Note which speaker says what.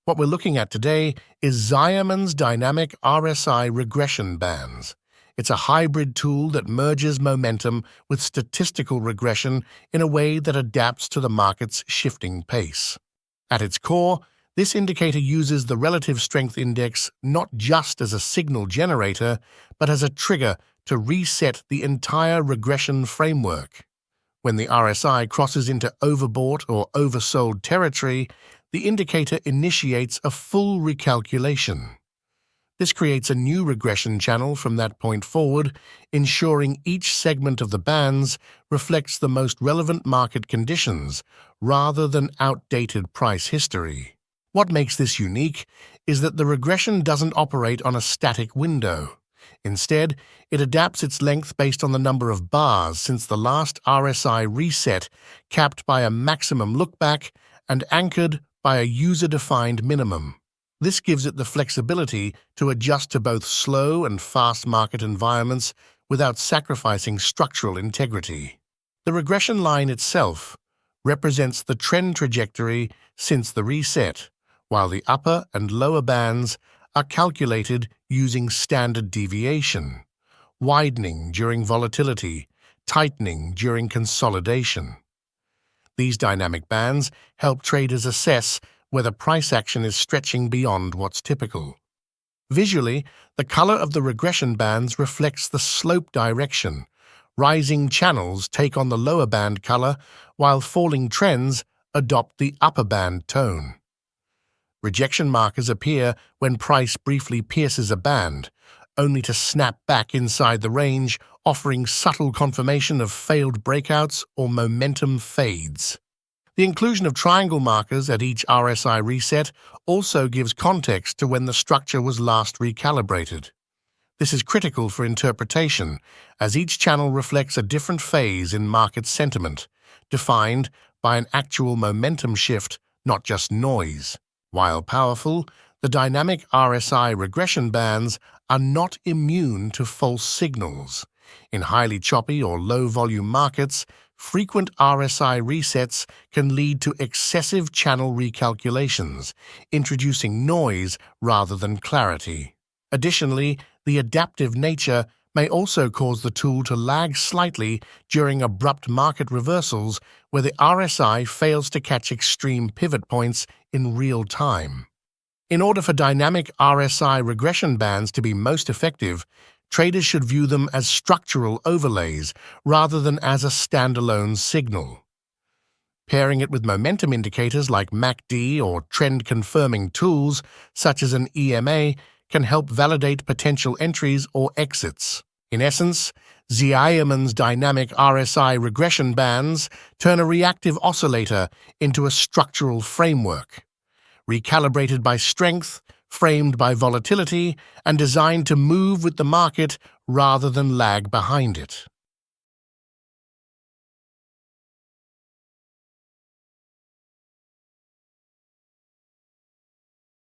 Speaker 1: What we're looking at today is Zeiierman's dynamic RSI regression bands. It's a hybrid tool that merges momentum with statistical regression in a way that adapts to the market's shifting pace. At its core, this indicator uses the relative strength index not just as a signal generator, but as a trigger to reset the entire regression framework. When the RSI crosses into overbought or oversold territory, the indicator initiates a full recalculation. This creates a new regression channel from that point forward, ensuring each segment of the bands reflects the most relevant market conditions rather than outdated price history. What makes this unique is that the regression doesn't operate on a static window. Instead, it adapts its length based on the number of bars since the last RSI reset, capped by a maximum lookback and anchored by a user-defined minimum. This gives it the flexibility to adjust to both slow and fast market environments without sacrificing structural integrity. The regression line itself represents the trend trajectory since the reset, while the upper and lower bands are calculated using standard deviation, widening during volatility, tightening during consolidation. These dynamic bands help traders assess whether price action is stretching beyond what's typical. Visually, the color of the regression bands reflects the slope direction. Rising channels take on the lower band color, while falling trends adopt the upper band tone. Rejection markers appear when price briefly pierces a band, only to snap back inside the range, offering subtle confirmation of failed breakouts or momentum fades. The inclusion of triangle markers at each RSI reset also gives context to when the structure was last recalibrated. This is critical for interpretation, as each channel reflects a different phase in market sentiment, defined by an actual momentum shift, not just noise. While powerful, the dynamic RSI regression bands are not immune to false signals. In highly choppy or low-volume markets, frequent RSI resets can lead to excessive channel recalculations, introducing noise rather than clarity. Additionally, the adaptive nature may also cause the tool to lag slightly during abrupt market reversals where the RSI fails to catch extreme pivot points in real time. In order for dynamic RSI regression bands to be most effective, traders should view them as structural overlays rather than as a standalone signal. Pairing it with momentum indicators like MACD or trend-confirming tools such as an EMA can help validate potential entries or exits. In essence, Zeijerman's dynamic RSI regression bands turn a reactive oscillator into a structural framework, recalibrated by strength, framed by volatility, and designed to move with the market rather than lag behind it.